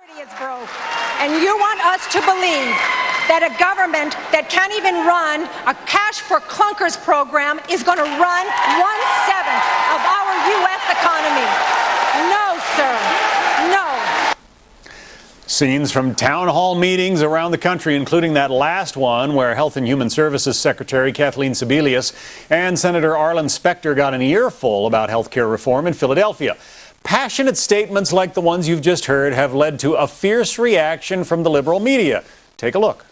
Is broke, and you want us to believe that a government that can't even run a cash for clunkers program is going to run 1/7 of our U.S. economy. No, sir. No. Scenes from town hall meetings around the country, including that last one where Health and Human Services Secretary Kathleen Sebelius and Senator Arlen Specter got an earful about health care reform in Philadelphia. Passionate statements like the ones you've just heard have led to a fierce reaction from the liberal media. Take a look.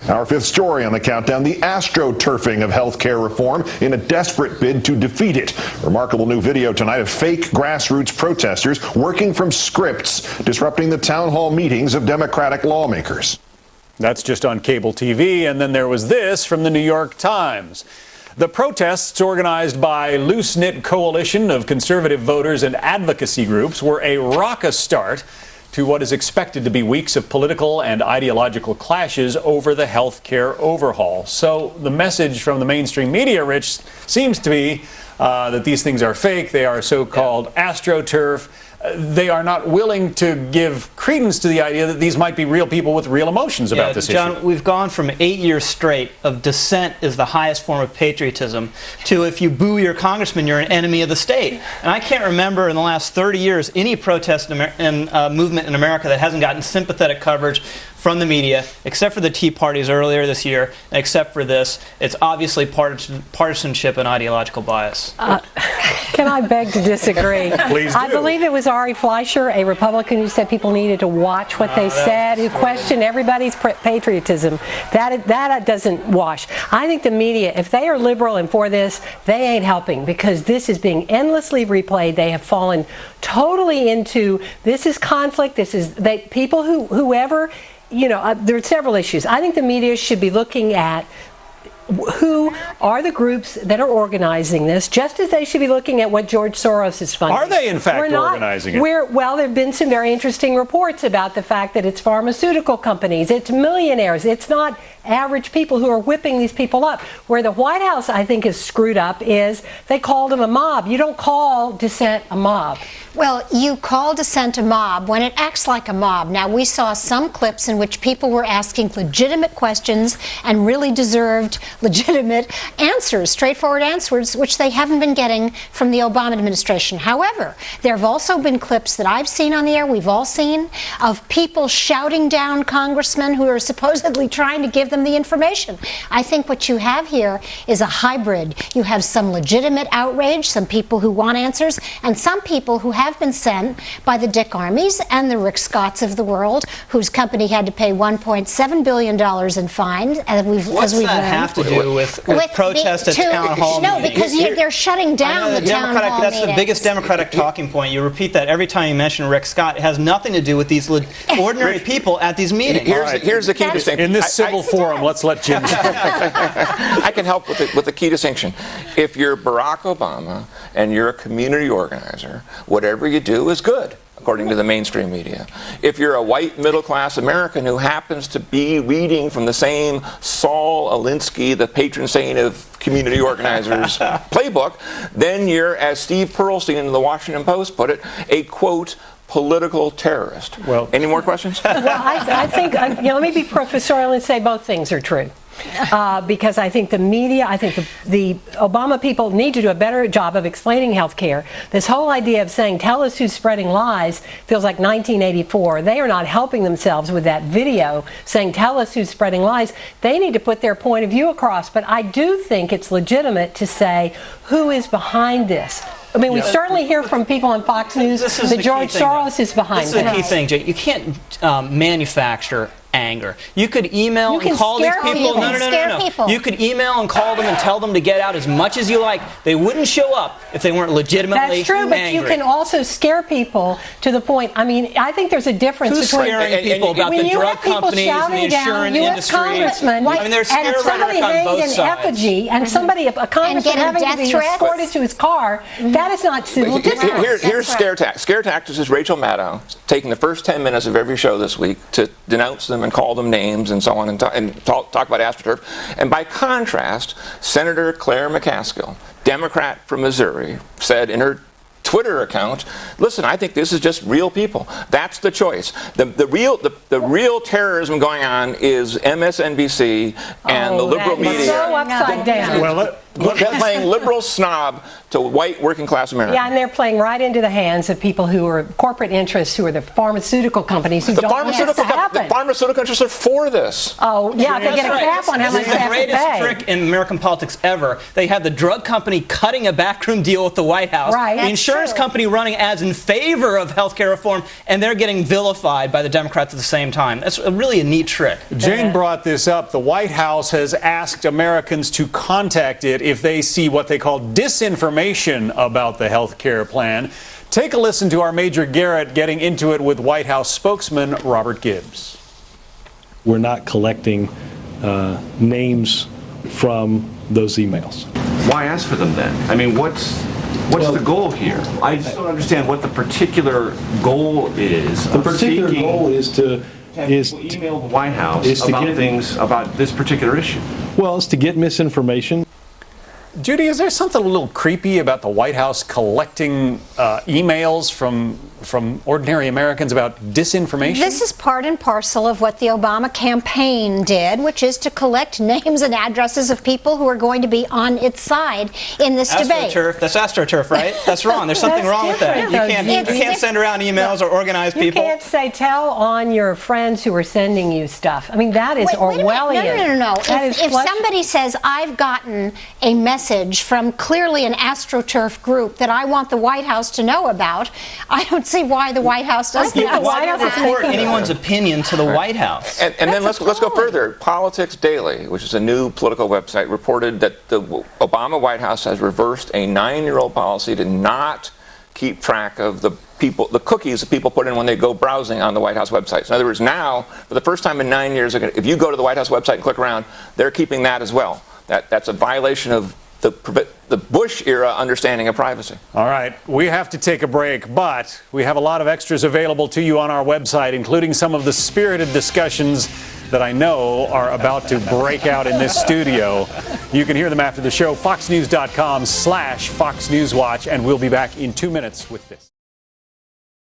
Our fifth story on the countdown, the astroturfing of health care reform in a desperate bid to defeat it. Remarkable new video tonight of fake grassroots protesters working from scripts, disrupting the town hall meetings of Democratic lawmakers. That's just on cable TV, and then there was this from the New York Times. The protests, organized by a loose-knit coalition of conservative voters and advocacy groups, were a raucous start to what is expected to be weeks of political and ideological clashes over the health care overhaul. So the message from the mainstream media, Rich, seems to be that these things are fake. They are so-called astroturf. They are not willing to give credence to the idea that these might be real people with real emotions about this issue. John, we've gone from 8 years straight of dissent is the highest form of patriotism to if you boo your congressman, you're an enemy of the state. And I can't remember in the last 30 years any protest and movement in America that hasn't gotten sympathetic coverage from the media, except for the Tea Parties earlier this year, and except for this. It's obviously partisanship and ideological bias. Can I beg to disagree? Please do. I believe it was Ari Fleischer, a Republican, who said people needed to watch what they said, who questioned everybody's patriotism. That doesn't wash. I think the media, if they are liberal and for this, they ain't helping, because this is being endlessly replayed. They have fallen totally into, this is conflict, this is, people whoever, you know, there are several issues. I think the media should be looking at who are the groups that are organizing this, just as they should be looking at what George Soros is funding. Are they, in fact, organizing it? Well, there have been some very interesting reports about the fact that it's pharmaceutical companies, it's millionaires, it's not average people who are whipping these people up. Where the White House, I think, is screwed up is they called them a mob. You don't call dissent a mob. Well, you call dissent a mob when it acts like a mob. Now, we saw some clips in which people were asking legitimate questions and really deserved legitimate answers, straightforward answers, which they haven't been getting from the Obama administration. However, there have also been clips that I've seen on the air, we've all seen, of people shouting down congressmen who are supposedly trying to give them the information. I think what you have here is a hybrid. You have some legitimate outrage, some people who want answers, and some people who have been sent by the Dick Armeys and the Rick Scotts of the world, whose company had to pay $1.7 billion in fines. What's that have to do with protests at town hall meetings? No, because they're shutting down the town hall That's meetings. the biggest Democratic talking point. You repeat that every time you mention Rick Scott. It has nothing to do with these ordinary people at these meetings. Here's the key distinction. In this civil forum, let's let Jim I can help with the key distinction. If you're Barack Obama and you're a community organizer, whatever you do is good, according to the mainstream media. If you're a white middle-class American who happens to be reading from the same Saul Alinsky, the patron saint of community organizers, playbook, then you're, as Steve Pearlstein in the Washington Post put it, a, quote, political terrorist. Well, any more questions? Well, I think, let me be professorial and say both things are true. Because I think the media, I think the Obama people need to do a better job of explaining health care. This whole idea of saying, tell us who's spreading lies, feels like 1984. They are not helping themselves with that video saying, tell us who's spreading lies. They need to put their point of view across. But I do think it's legitimate to say, who is behind this? I mean, we certainly hear from people on Fox News that George Soros is behind this. This is the key thing, Jay. You can't manufacture anger. You could email and call these people. No. You could email and call them and tell them to get out as much as you like. They wouldn't show up if they weren't legitimately angry. That's true, but you can also scare people to the point. I mean, I think there's a difference between scaring people about the drug companies and the insurance industry. Congressman, I mean, there's scare rhetoric on both sides. Effigy and somebody, a congressman having to be escorted to his car. That is not civil discourse. Here's scare tactics. Scare tactics is Rachel Maddow taking the first 10 minutes of every show this week to denounce them and call them names and so on and talk about AstroTurf. And by contrast, Senator Claire McCaskill, Democrat from Missouri, said in her Twitter account. Listen, I think this is just real people. That's the choice. The real terrorism going on is MSNBC and the liberal media. So upside down. Well, They're playing liberal snob to white working class Americans. Yeah, and they're playing right into the hands of people who are corporate interests, who are the pharmaceutical companies who don't want this to happen. The pharmaceutical interests are for this. Oh, yeah, they get a cap on how much they This is the have to greatest pay. trick in American politics ever. They have the drug company cutting a backroom deal with the White House. Right. The That's insurance true. company running ads in favor of health care reform, and they're getting vilified by the Democrats at the same time. That's really a neat trick. Jane brought this up. The White House has asked Americans to contact it if they see what they call disinformation about the health care plan. Take a listen to our Major Garrett getting into it with White House spokesman Robert Gibbs. We're not collecting names from those emails. Why ask for them then? I mean, what's the goal here? I just don't understand what the particular goal is. The particular goal is to email the White House about things about this particular issue. Well, it's to get misinformation. Judy, is there something a little creepy about the White House collecting emails from ordinary Americans about disinformation? This is part and parcel of what the Obama campaign did, which is to collect names and addresses of people who are going to be on its side in this debate. Astroturf, that's Astroturf, right? That's wrong. There's something wrong with that. You can't send around emails or organize people. You can't say tell on your friends who are sending you stuff. I mean, that is Orwellian. No. That is If somebody says, I've gotten a message from clearly an AstroTurf group that I want the White House to know about, I don't see why the White House doesn't know Why about do you report that. anyone's opinion to the White House? And then let's go further. Politics Daily, which is a new political website, reported that the Obama White House has reversed a 9-year-old policy to not keep track of the cookies that people put in when they go browsing on the White House website. So in other words, now, for the first time in 9 years, if you go to the White House website and click around, they're keeping that as well. That's a violation of the Bush era understanding of privacy. All right, we have to take a break, but we have a lot of extras available to you on our website, including some of the spirited discussions that I know are about to break out in this studio. You can hear them after the show, foxnews.com/Fox News Watch, and we'll be back in 2 minutes with this.